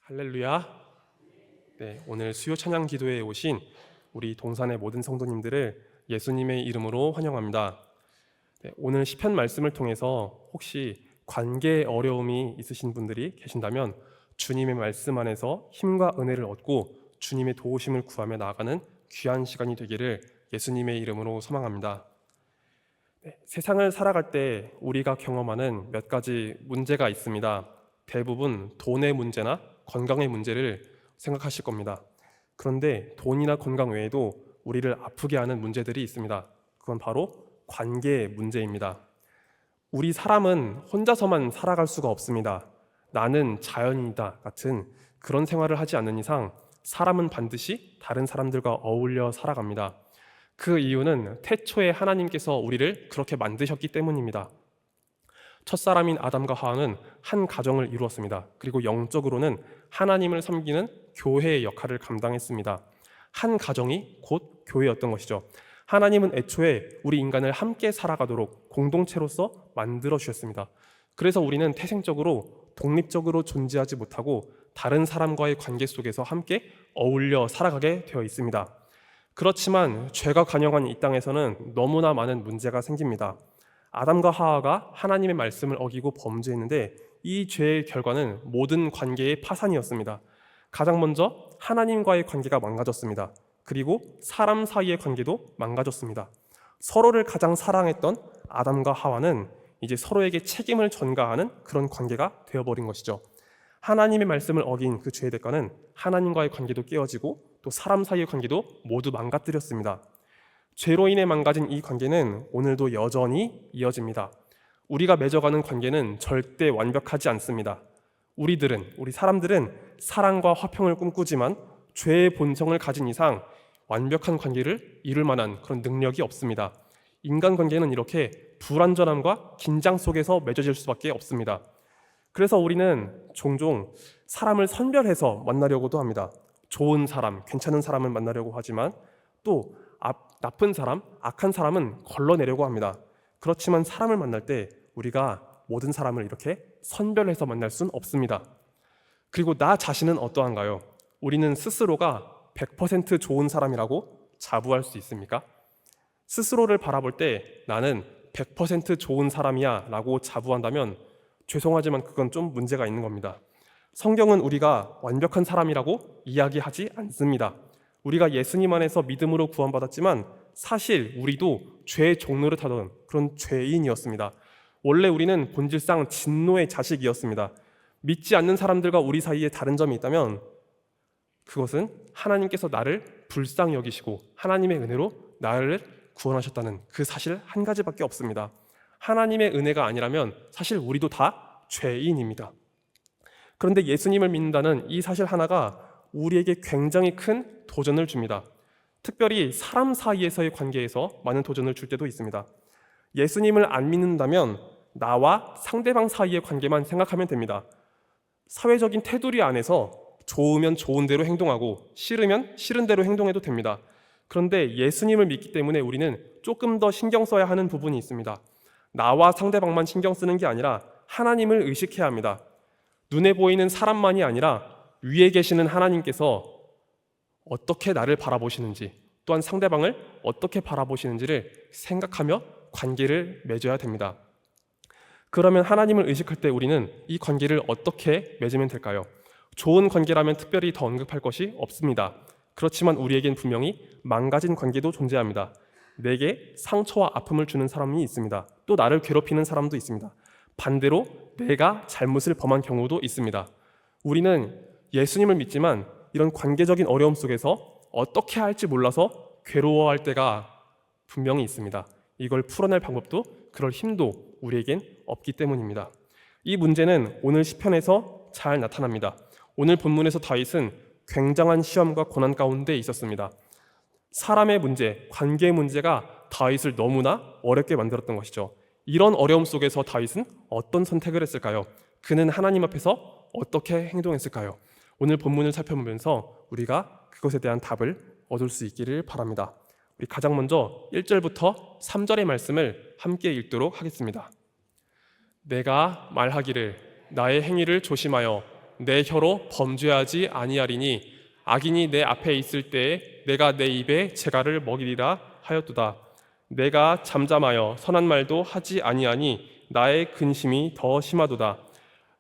할렐루야. 네, 오늘 수요 찬양 기도회에 오신 우리 동산의 모든 성도님들을 예수님의 이름으로 환영합니다. 네, 오늘 시편 말씀을 통해서 혹시 관계에 어려움이 있으신 분들이 계신다면 주님의 말씀 안에서 힘과 은혜를 얻고 주님의 도우심을 구하며 나아가는 귀한 시간이 되기를 예수님의 이름으로 소망합니다. 네, 세상을 살아갈 때 우리가 경험하는 몇 가지 문제가 있습니다. 대부분 돈의 문제나 건강의 문제를 생각하실 겁니다. 그런데 돈이나 건강 외에도 우리를 아프게 하는 문제들이 있습니다. 그건 바로 관계의 문제입니다. 우리 사람은 혼자서만 살아갈 수가 없습니다. 나는 자연인이다 같은 그런 생활을 하지 않는 이상 사람은 반드시 다른 사람들과 어울려 살아갑니다. 그 이유는 태초에 하나님께서 우리를 그렇게 만드셨기 때문입니다. 첫사람인 아담과 하와는 한 가정을 이루었습니다. 그리고 영적으로는 하나님을 섬기는 교회의 역할을 감당했습니다. 한 가정이 곧 교회였던 것이죠. 하나님은 애초에 우리 인간을 함께 살아가도록 공동체로서 만들어 주셨습니다. 그래서 우리는 태생적으로 독립적으로 존재하지 못하고 다른 사람과의 관계 속에서 함께 어울려 살아가게 되어 있습니다. 그렇지만 죄가 관영한 이 땅에서는 너무나 많은 문제가 생깁니다. 아담과 하와가 하나님의 말씀을 어기고 범죄했는데 이 죄의 결과는 모든 관계의 파산이었습니다. 가장 먼저 하나님과의 관계가 망가졌습니다. 그리고 사람 사이의 관계도 망가졌습니다. 서로를 가장 사랑했던 아담과 하와는 이제 서로에게 책임을 전가하는 그런 관계가 되어버린 것이죠. 하나님의 말씀을 어긴 그 죄의 대가는 하나님과의 관계도 깨어지고 또 사람 사이의 관계도 모두 망가뜨렸습니다. 죄로 인해 망가진 이 관계는 오늘도 여전히 이어집니다. 우리가 맺어가는 관계는 절대 완벽하지 않습니다. 우리 사람들은 사랑과 화평을 꿈꾸지만 죄의 본성을 가진 이상 완벽한 관계를 이룰 만한 그런 능력이 없습니다. 인간관계는 이렇게 불완전함과 긴장 속에서 맺어질 수밖에 없습니다. 그래서 우리는 종종 사람을 선별해서 만나려고도 합니다. 좋은 사람, 괜찮은 사람을 만나려고 하지만 또 나쁜 사람, 악한 사람은 걸러내려고 합니다. 그렇지만 사람을 만날 때 우리가 모든 사람을 이렇게 선별해서 만날 수는 없습니다. 그리고 나 자신은 어떠한가요? 우리는 스스로가 100% 좋은 사람이라고 자부할 수 있습니까? 스스로를 바라볼 때 나는 100% 좋은 사람이야 라고 자부한다면 죄송하지만 그건 좀 문제가 있는 겁니다. 성경은 우리가 완벽한 사람이라고 이야기하지 않습니다. 우리가 예수님 안에서 믿음으로 구원받았지만 사실 우리도 죄의 종로를 타던 그런 죄인이었습니다. 원래 우리는 본질상 진노의 자식이었습니다. 믿지 않는 사람들과 우리 사이에 다른 점이 있다면 그것은 하나님께서 나를 불쌍히 여기시고 하나님의 은혜로 나를 구원하셨다는 그 사실 한 가지밖에 없습니다. 하나님의 은혜가 아니라면 사실 우리도 다 죄인입니다. 그런데 예수님을 믿는다는 이 사실 하나가 우리에게 굉장히 큰 도전을 줍니다. 특별히 사람 사이에서의 관계에서 많은 도전을 줄 때도 있습니다. 예수님을 안 믿는다면 나와 상대방 사이의 관계만 생각하면 됩니다. 사회적인 테두리 안에서 좋으면 좋은 대로 행동하고 싫으면 싫은 대로 행동해도 됩니다. 그런데 예수님을 믿기 때문에 우리는 조금 더 신경 써야 하는 부분이 있습니다. 나와 상대방만 신경 쓰는 게 아니라 하나님을 의식해야 합니다. 눈에 보이는 사람만이 아니라 위에 계시는 하나님께서 어떻게 나를 바라보시는지 또한 상대방을 어떻게 바라보시는지를 생각하며 관계를 맺어야 됩니다. 그러면 하나님을 의식할 때 우리는 이 관계를 어떻게 맺으면 될까요? 좋은 관계라면 특별히 더 언급할 것이 없습니다. 그렇지만 우리에겐 분명히 망가진 관계도 존재합니다. 내게 상처와 아픔을 주는 사람이 있습니다. 또 나를 괴롭히는 사람도 있습니다. 반대로 내가 잘못을 범한 경우도 있습니다. 우리는 예수님을 믿지만 이런 관계적인 어려움 속에서 어떻게 할지 몰라서 괴로워할 때가 분명히 있습니다. 이걸 풀어낼 방법도 그럴 힘도 우리에겐 없기 때문입니다. 이 문제는 오늘 시편에서 잘 나타납니다. 오늘 본문에서 다윗은 굉장한 시험과 고난 가운데 있었습니다. 사람의 문제, 관계의 문제가 다윗을 너무나 어렵게 만들었던 것이죠. 이런 어려움 속에서 다윗은 어떤 선택을 했을까요? 그는 하나님 앞에서 어떻게 행동했을까요? 오늘 본문을 살펴보면서 우리가 그것에 대한 답을 얻을 수 있기를 바랍니다. 우리 가장 먼저 1절부터 3절의 말씀을 함께 읽도록 하겠습니다. 내가 말하기를 나의 행위를 조심하여 내 혀로 범죄하지 아니하리니 악인이 내 앞에 있을 때에 내가 내 입에 재갈을 먹이리라 하였도다. 내가 잠잠하여 선한 말도 하지 아니하니 나의 근심이 더 심하도다.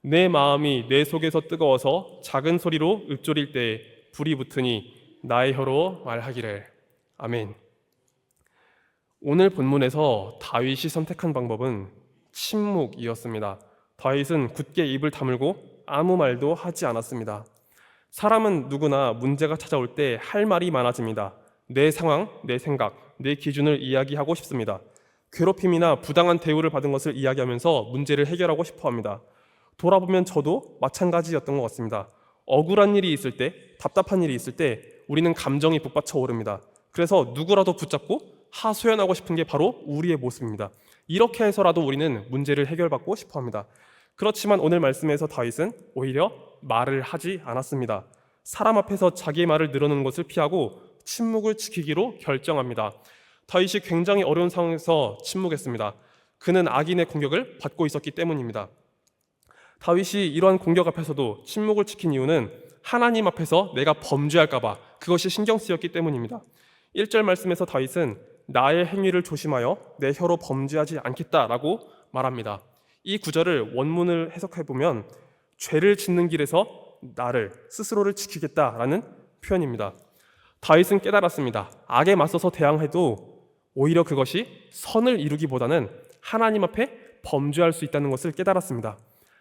내 마음이 내 속에서 뜨거워서 작은 소리로 읊조릴 때에 불이 붙으니 나의 혀로 말하기를. 아멘. 오늘 본문에서 다윗이 선택한 방법은 침묵이었습니다. 다윗은 굳게 입을 다물고 아무 말도 하지 않았습니다. 사람은 누구나 문제가 찾아올 때 할 말이 많아집니다. 내 상황, 내 생각, 내 기준을 이야기하고 싶습니다. 괴롭힘이나 부당한 대우를 받은 것을 이야기하면서 문제를 해결하고 싶어 합니다. 돌아보면 저도 마찬가지였던 것 같습니다. 억울한 일이 있을 때, 답답한 일이 있을 때 우리는 감정이 북받쳐 오릅니다. 그래서 누구라도 붙잡고 하소연하고 싶은 게 바로 우리의 모습입니다. 이렇게 해서라도 우리는 문제를 해결받고 싶어 합니다. 그렇지만 오늘 말씀에서 다윗은 오히려 말을 하지 않았습니다. 사람 앞에서 자기의 말을 늘어놓는 것을 피하고 침묵을 지키기로 결정합니다. 다윗이 굉장히 어려운 상황에서 침묵했습니다. 그는 악인의 공격을 받고 있었기 때문입니다. 다윗이 이러한 공격 앞에서도 침묵을 지킨 이유는 하나님 앞에서 내가 범죄할까 봐 그것이 신경 쓰였기 때문입니다. 1절 말씀에서 다윗은 나의 행위를 조심하여 내 혀로 범죄하지 않겠다라고 말합니다. 이 구절을 원문을 해석해 보면 죄를 짓는 길에서 나를 스스로를 지키겠다라는 표현입니다. 다윗은 깨달았습니다. 악에 맞서서 대항해도 오히려 그것이 선을 이루기보다는 하나님 앞에 범죄할 수 있다는 것을 깨달았습니다.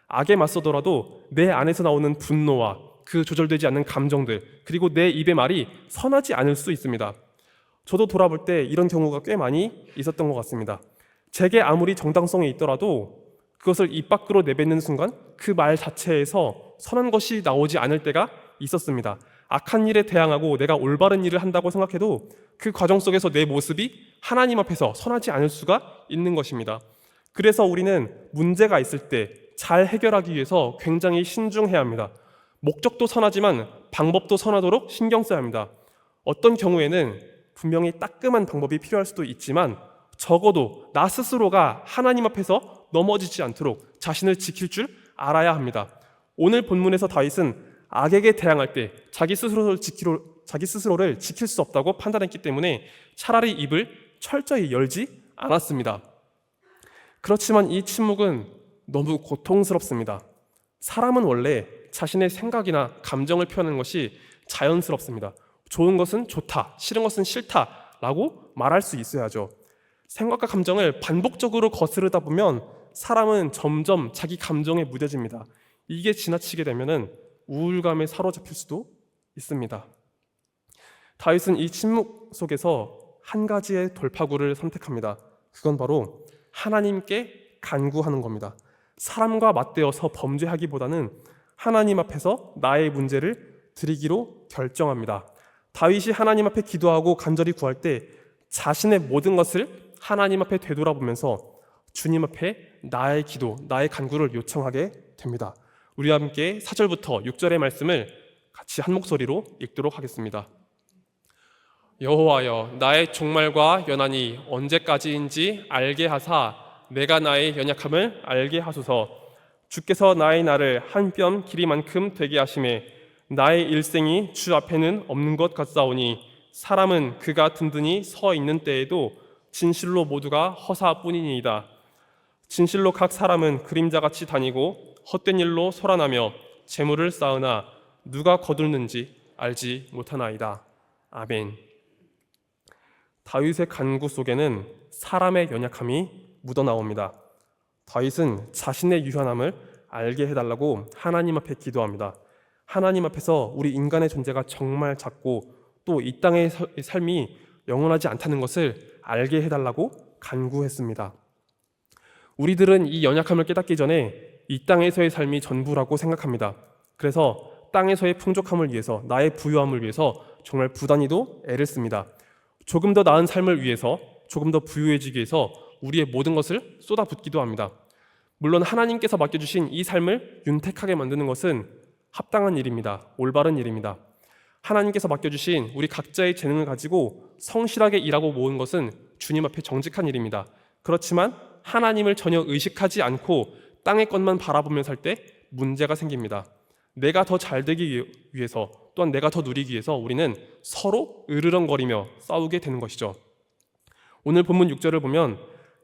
악에 맞서더라도 내 안에서 나오는 분노와 그 조절되지 않는 감정들, 그리고 내 입의 말이 선하지 않을 수 있습니다. 저도 돌아볼 때 이런 경우가 꽤 많이 있었던 것 같습니다. 제게 아무리 정당성이 있더라도 그것을 입 밖으로 내뱉는 순간 그 말 자체에서 선한 것이 나오지 않을 때가 있었습니다. 악한 일에 대항하고 내가 올바른 일을 한다고 생각해도 그 과정 속에서 내 모습이 하나님 앞에서 선하지 않을 수가 있는 것입니다. 그래서 우리는 문제가 있을 때 잘 해결하기 위해서 굉장히 신중해야 합니다. 목적도 선하지만 방법도 선하도록 신경 써야 합니다. 어떤 경우에는 분명히 따끔한 방법이 필요할 수도 있지만 적어도 나 스스로가 하나님 앞에서 넘어지지 않도록 자신을 지킬 줄 알아야 합니다. 오늘 본문에서 다윗은 악에게 대항할 때 자기 스스로를 지킬 수 없다고 판단했기 때문에 차라리 입을 철저히 열지 않았습니다. 그렇지만 이 침묵은 너무 고통스럽습니다. 사람은 원래 자신의 생각이나 감정을 표현하는 것이 자연스럽습니다. 좋은 것은 좋다, 싫은 것은 싫다라고 말할 수 있어야죠. 생각과 감정을 반복적으로 거스르다 보면 사람은 점점 자기 감정에 무뎌집니다. 이게 지나치게 되면 우울감에 사로잡힐 수도 있습니다. 다윗은 이 침묵 속에서 한 가지의 돌파구를 선택합니다. 그건 바로 하나님께 간구하는 겁니다. 사람과 맞대어서 범죄하기보다는 하나님 앞에서 나의 문제를 드리기로 결정합니다. 다윗이 하나님 앞에 기도하고 간절히 구할 때 자신의 모든 것을 하나님 앞에 되돌아보면서 주님 앞에 나의 기도, 나의 간구를 요청하게 됩니다. 우리와 함께 4절부터 6절의 말씀을 같이 한 목소리로 읽도록 하겠습니다. 여호와여, 나의 종말과 연한이 언제까지인지 알게 하사 내가 나의 연약함을 알게 하소서. 주께서 나의 날을 한 뼘 길이만큼 되게 하심에 나의 일생이 주 앞에는 없는 것 같사오니 사람은 그가 든든히 서 있는 때에도 진실로 모두가 허사뿐이니이다. 진실로 각 사람은 그림자같이 다니고 헛된 일로 소란하며 재물을 쌓으나 누가 거둘는지 알지 못하나이다. 아멘. 다윗의 간구 속에는 사람의 연약함이 묻어나옵니다. 다윗은 자신의 유한함을 알게 해달라고 하나님 앞에 기도합니다. 하나님 앞에서 우리 인간의 존재가 정말 작고 또 이 땅의 삶이 영원하지 않다는 것을 알게 해달라고 간구했습니다. 우리들은 이 연약함을 깨닫기 전에 이 땅에서의 삶이 전부라고 생각합니다. 그래서 땅에서의 풍족함을 위해서, 나의 부유함을 위해서 정말 부단히도 애를 씁니다. 조금 더 나은 삶을 위해서, 조금 더 부유해지기 위해서 우리의 모든 것을 쏟아붓기도 합니다. 물론 하나님께서 맡겨주신 이 삶을 윤택하게 만드는 것은 합당한 일입니다. 올바른 일입니다. 하나님께서 맡겨주신 우리 각자의 재능을 가지고 성실하게 일하고 모은 것은 주님 앞에 정직한 일입니다. 그렇지만 하나님을 전혀 의식하지 않고 땅의 것만 바라보며 살 때 문제가 생깁니다. 내가 더 잘 되기 위해서, 또한 내가 더 누리기 위해서 우리는 서로 으르렁거리며 싸우게 되는 것이죠. 오늘 본문 6절을 보면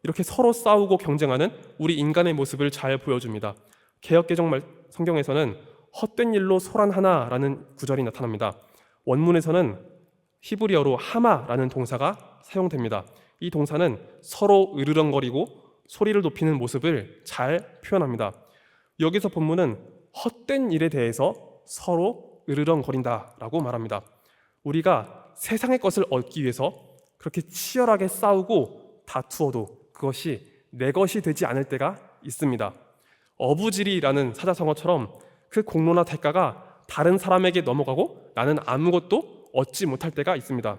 이렇게 서로 싸우고 경쟁하는 우리 인간의 모습을 잘 보여줍니다. 개역개정 성경에서는 헛된 일로 소란하나라는 구절이 나타납니다. 원문에서는 히브리어로 하마라는 동사가 사용됩니다. 이 동사는 서로 으르렁거리고 소리를 높이는 모습을 잘 표현합니다. 여기서 본문은 헛된 일에 대해서 서로 으르렁거린다라고 말합니다. 우리가 세상의 것을 얻기 위해서 그렇게 치열하게 싸우고 다투어도 그것이 내 것이 되지 않을 때가 있습니다. 어부지리라는 사자성어처럼 그 공로나 대가가 다른 사람에게 넘어가고 나는 아무것도 얻지 못할 때가 있습니다.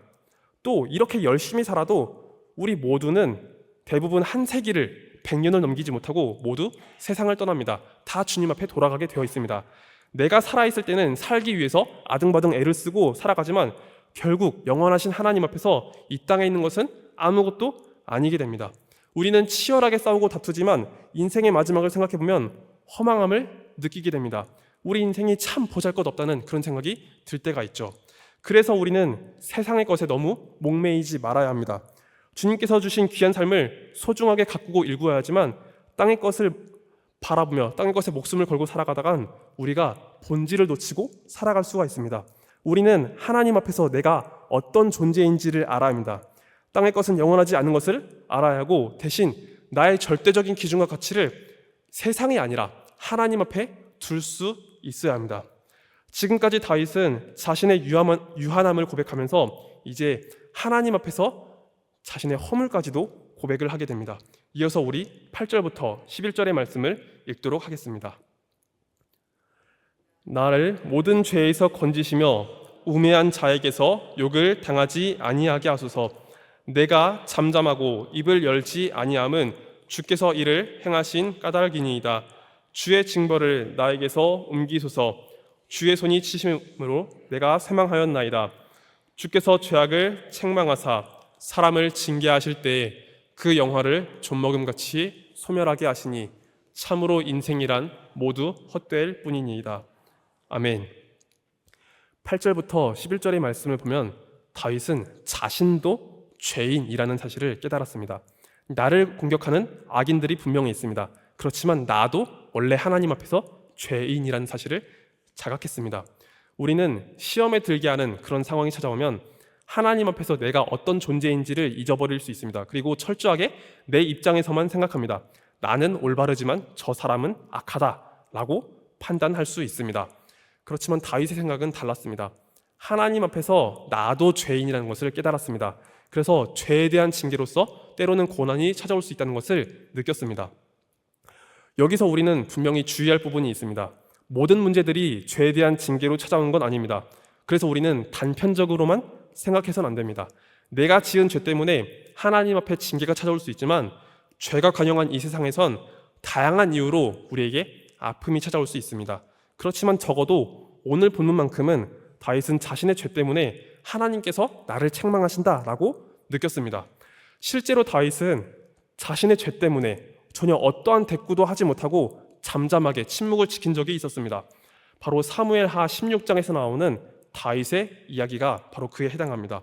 또 이렇게 열심히 살아도 우리 모두는 대부분 한 세기를 100년을 넘기지 못하고 모두 세상을 떠납니다. 다 주님 앞에 돌아가게 되어 있습니다. 내가 살아있을 때는 살기 위해서 아등바등 애를 쓰고 살아가지만 결국 영원하신 하나님 앞에서 이 땅에 있는 것은 아무것도 아니게 됩니다. 우리는 치열하게 싸우고 다투지만 인생의 마지막을 생각해보면 허망함을 느끼게 됩니다. 우리 인생이 참 보잘것없다는 그런 생각이 들 때가 있죠. 그래서 우리는 세상의 것에 너무 목매이지 말아야 합니다. 주님께서 주신 귀한 삶을 소중하게 가꾸고 일구어야 하지만 땅의 것을 바라보며 땅의 것에 목숨을 걸고 살아가다간 우리가 본질을 놓치고 살아갈 수가 있습니다. 우리는 하나님 앞에서 내가 어떤 존재인지를 알아야 합니다. 땅의 것은 영원하지 않은 것을 알아야 하고 대신 나의 절대적인 기준과 가치를 세상이 아니라 하나님 앞에 둘 수 있어야 합니다. 지금까지 다윗은 자신의 유한함을 고백하면서 이제 하나님 앞에서 자신의 허물까지도 고백을 하게 됩니다. 이어서 우리 8절부터 11절의 말씀을 읽도록 하겠습니다. 나를 모든 죄에서 건지시며 우매한 자에게서 욕을 당하지 아니하게 하소서. 내가 잠잠하고 입을 열지 아니함은 주께서 이를 행하신 까닭이니이다. 주의 징벌을 나에게서 옮기소서. 주의 손이 치심으로 내가 쇠망하였나이다. 주께서 죄악을 책망하사 사람을 징계하실 때에 그 영화를 좀먹음같이 소멸하게 하시니 참으로 인생이란 모두 헛될 뿐이니이다. 아멘. 8절부터 11절의 말씀을 보면 다윗은 자신도 죄인이라는 사실을 깨달았습니다. 나를 공격하는 악인들이 분명히 있습니다. 그렇지만 나도 원래 하나님 앞에서 죄인이라는 사실을 자각했습니다. 우리는 시험에 들게 하는 그런 상황이 찾아오면 하나님 앞에서 내가 어떤 존재인지를 잊어버릴 수 있습니다. 그리고 철저하게 내 입장에서만 생각합니다. 나는 올바르지만 저 사람은 악하다라고 판단할 수 있습니다. 그렇지만 다윗의 생각은 달랐습니다. 하나님 앞에서 나도 죄인이라는 것을 깨달았습니다. 그래서 죄에 대한 징계로서 때로는 고난이 찾아올 수 있다는 것을 느꼈습니다. 여기서 우리는 분명히 주의할 부분이 있습니다. 모든 문제들이 죄에 대한 징계로 찾아오는 건 아닙니다. 그래서 우리는 단편적으로만 생각해서는 안 됩니다. 내가 지은 죄 때문에 하나님 앞에 징계가 찾아올 수 있지만 죄가 관영한 이 세상에선 다양한 이유로 우리에게 아픔이 찾아올 수 있습니다. 그렇지만 적어도 오늘 본문만큼은 다윗은 자신의 죄 때문에 하나님께서 나를 책망하신다라고 느꼈습니다. 실제로 다윗은 자신의 죄 때문에 전혀 어떠한 대꾸도 하지 못하고 잠잠하게 침묵을 지킨 적이 있었습니다. 바로 사무엘하 16장에서 나오는 다윗의 이야기가 바로 그에 해당합니다.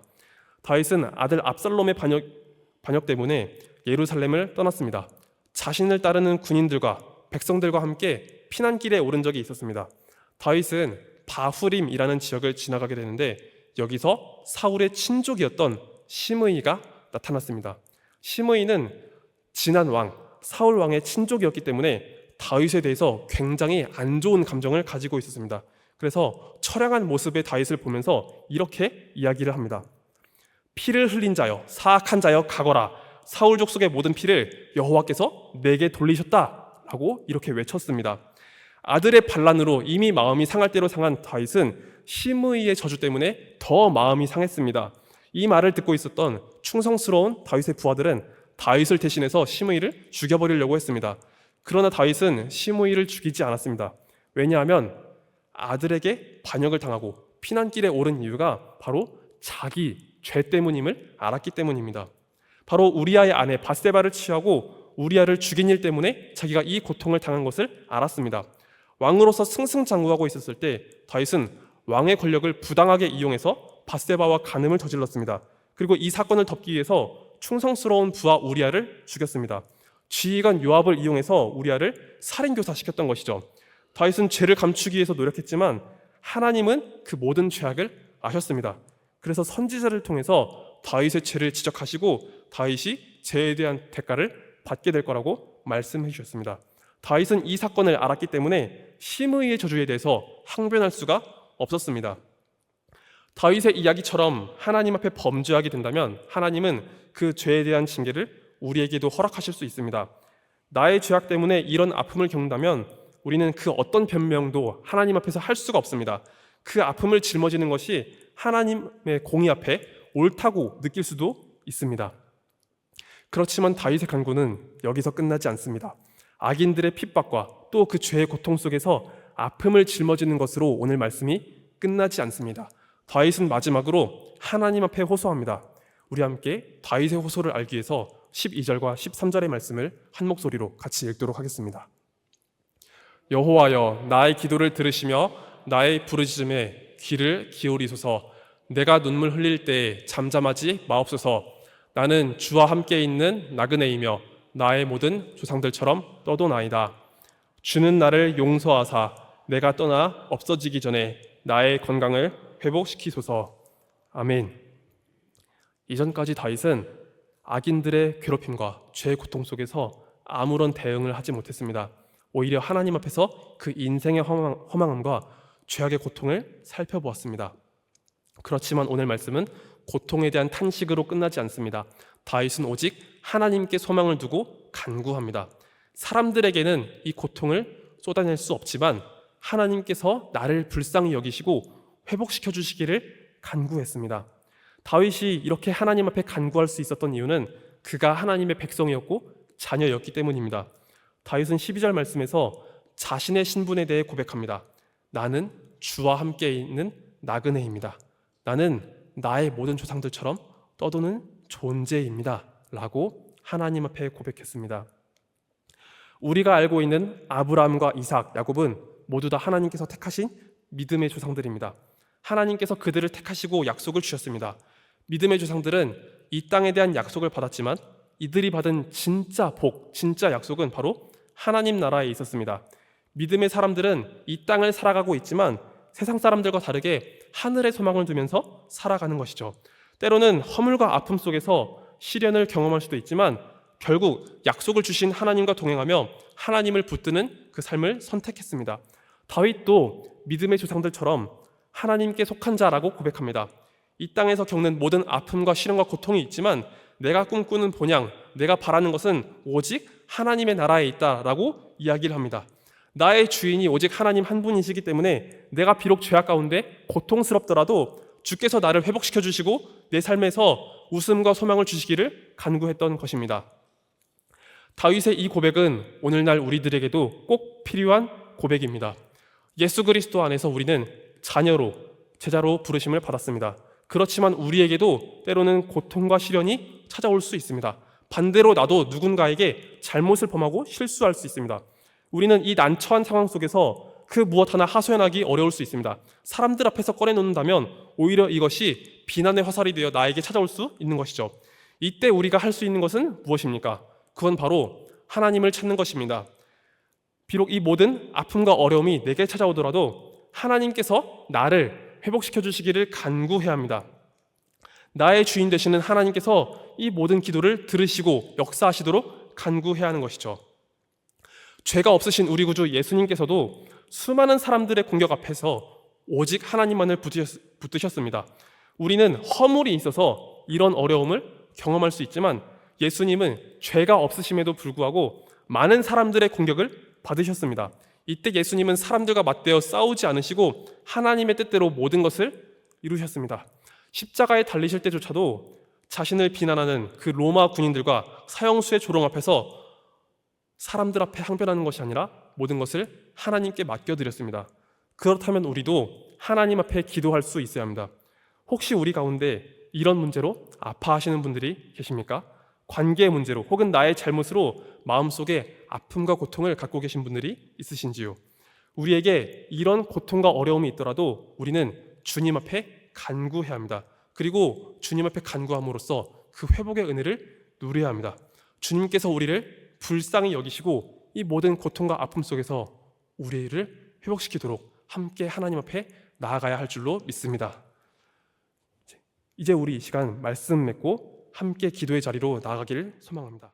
다윗은 아들 압살롬의 반역 때문에 예루살렘을 떠났습니다. 자신을 따르는 군인들과 백성들과 함께 피난길에 오른 적이 있었습니다. 다윗은 바후림이라는 지역을 지나가게 되는데 여기서 사울의 친족이었던 시므이가 나타났습니다. 시므이는 지난 왕 사울 왕의 친족이었기 때문에 다윗에 대해서 굉장히 안 좋은 감정을 가지고 있었습니다. 그래서 처량한 모습의 다윗을 보면서 이렇게 이야기를 합니다. 피를 흘린 자여, 사악한 자여 가거라. 사울 족속의 모든 피를 여호와께서 내게 돌리셨다라고 이렇게 외쳤습니다. 아들의 반란으로 이미 마음이 상할 대로 상한 다윗은 시므이의 저주 때문에 더 마음이 상했습니다. 이 말을 듣고 있었던 충성스러운 다윗의 부하들은 다윗을 대신해서 시므이를 죽여버리려고 했습니다. 그러나 다윗은 시므이를 죽이지 않았습니다. 왜냐하면 아들에게 반역을 당하고 피난길에 오른 이유가 바로 자기 죄 때문임을 알았기 때문입니다. 바로 우리아의 아내 바세바를 취하고 우리아를 죽인 일 때문에 자기가 이 고통을 당한 것을 알았습니다. 왕으로서 승승장구하고 있었을 때 다윗은 왕의 권력을 부당하게 이용해서 밧세바와 간음을 저질렀습니다. 그리고 이 사건을 덮기 위해서 충성스러운 부하 우리아를 죽였습니다. 지휘관 요압을 이용해서 우리아를 살인교사시켰던 것이죠. 다윗은 죄를 감추기 위해서 노력했지만 하나님은 그 모든 죄악을 아셨습니다. 그래서 선지자를 통해서 다윗의 죄를 지적하시고 다윗이 죄에 대한 대가를 받게 될 거라고 말씀해 주셨습니다. 다윗은 이 사건을 알았기 때문에 심의의 저주에 대해서 항변할 수가 없었습니다. 다윗의 이야기처럼 하나님 앞에 범죄하게 된다면 하나님은 그 죄에 대한 징계를 우리에게도 허락하실 수 있습니다. 나의 죄악 때문에 이런 아픔을 겪는다면 우리는 그 어떤 변명도 하나님 앞에서 할 수가 없습니다. 그 아픔을 짊어지는 것이 하나님의 공의 앞에 옳다고 느낄 수도 있습니다. 그렇지만 다윗의 간구는 여기서 끝나지 않습니다. 악인들의 핍박과 또 그 죄의 고통 속에서 아픔을 짊어지는 것으로 오늘 말씀이 끝나지 않습니다. 다윗은 마지막으로 하나님 앞에 호소합니다. 우리 함께 다윗의 호소를 알기 위해서 12절과 13절의 말씀을 한 목소리로 같이 읽도록 하겠습니다. 여호와여, 나의 기도를 들으시며 나의 부르짖음에 귀를 기울이소서. 내가 눈물 흘릴 때에 잠잠하지 마옵소서. 나는 주와 함께 있는 나그네이며 나의 모든 조상들처럼 떠도나이다. 주는 나를 용서하사 내가 떠나 없어지기 전에 나의 건강을 회복시키소서. 아멘. 이전까지 다윗은 악인들의 괴롭힘과 죄의 고통 속에서 아무런 대응을 하지 못했습니다. 오히려 하나님 앞에서 그 인생의 허망함과 죄악의 고통을 살펴보았습니다. 그렇지만 오늘 말씀은 고통에 대한 탄식으로 끝나지 않습니다. 다윗은 오직 하나님께 소망을 두고 간구합니다. 사람들에게는 이 고통을 쏟아낼 수 없지만 하나님께서 나를 불쌍히 여기시고 회복시켜 주시기를 간구했습니다. 다윗이 이렇게 하나님 앞에 간구할 수 있었던 이유는 그가 하나님의 백성이었고 자녀였기 때문입니다. 다윗은 12절 말씀에서 자신의 신분에 대해 고백합니다. 나는 주와 함께 있는 나그네입니다. 나는 나의 모든 조상들처럼 떠도는 존재입니다. 라고 하나님 앞에 고백했습니다. 우리가 알고 있는 아브라함과 이삭, 야곱은 모두 다 하나님께서 택하신 믿음의 조상들입니다. 하나님께서 그들을 택하시고 약속을 주셨습니다. 믿음의 조상들은 이 땅에 대한 약속을 받았지만 이들이 받은 진짜 복, 진짜 약속은 바로 하나님 나라에 있었습니다. 믿음의 사람들은 이 땅을 살아가고 있지만 세상 사람들과 다르게 하늘의 소망을 두면서 살아가는 것이죠. 때로는 허물과 아픔 속에서 시련을 경험할 수도 있지만 결국 약속을 주신 하나님과 동행하며 하나님을 붙드는 그 삶을 선택했습니다. 다윗도 믿음의 조상들처럼 하나님께 속한 자라고 고백합니다. 이 땅에서 겪는 모든 아픔과 시련과 고통이 있지만 내가 꿈꾸는 본향, 내가 바라는 것은 오직 하나님의 나라에 있다라고 이야기를 합니다. 나의 주인이 오직 하나님 한 분이시기 때문에 내가 비록 죄악 가운데 고통스럽더라도 주께서 나를 회복시켜 주시고 내 삶에서 웃음과 소망을 주시기를 간구했던 것입니다. 다윗의 이 고백은 오늘날 우리들에게도 꼭 필요한 고백입니다. 예수 그리스도 안에서 우리는 자녀로, 제자로 부르심을 받았습니다. 그렇지만 우리에게도 때로는 고통과 시련이 찾아올 수 있습니다. 반대로 나도 누군가에게 잘못을 범하고 실수할 수 있습니다. 우리는 이 난처한 상황 속에서 그 무엇 하나 하소연하기 어려울 수 있습니다. 사람들 앞에서 꺼내놓는다면 오히려 이것이 비난의 화살이 되어 나에게 찾아올 수 있는 것이죠. 이때 우리가 할 수 있는 것은 무엇입니까? 그건 바로 하나님을 찾는 것입니다. 비록 이 모든 아픔과 어려움이 내게 찾아오더라도 하나님께서 나를 회복시켜 주시기를 간구해야 합니다. 나의 주인 되시는 하나님께서 이 모든 기도를 들으시고 역사하시도록 간구해야 하는 것이죠. 죄가 없으신 우리 구주 예수님께서도 수많은 사람들의 공격 앞에서 오직 하나님만을 붙드셨습니다. 우리는 허물이 있어서 이런 어려움을 경험할 수 있지만 예수님은 죄가 없으심에도 불구하고 많은 사람들의 공격을 받으셨습니다. 이때 예수님은 사람들과 맞대어 싸우지 않으시고 하나님의 뜻대로 모든 것을 이루셨습니다. 십자가에 달리실 때조차도 자신을 비난하는 그 로마 군인들과 사형수의 조롱 앞에서 사람들 앞에 항변하는 것이 아니라 모든 것을 하나님께 맡겨드렸습니다. 그렇다면 우리도 하나님 앞에 기도할 수 있어야 합니다. 혹시 우리 가운데 이런 문제로 아파하시는 분들이 계십니까? 관계의 문제로 혹은 나의 잘못으로 마음속에 아픔과 고통을 갖고 계신 분들이 있으신지요? 우리에게 이런 고통과 어려움이 있더라도 우리는 주님 앞에 간구해야 합니다. 그리고 주님 앞에 간구함으로써 그 회복의 은혜를 누려야 합니다. 주님께서 우리를 불쌍히 여기시고 이 모든 고통과 아픔 속에서 우리를 회복시키도록 함께 하나님 앞에 나아가야 할 줄로 믿습니다. 이제 우리 이 시간 말씀 맺고 함께 기도의 자리로 나아가기를 소망합니다.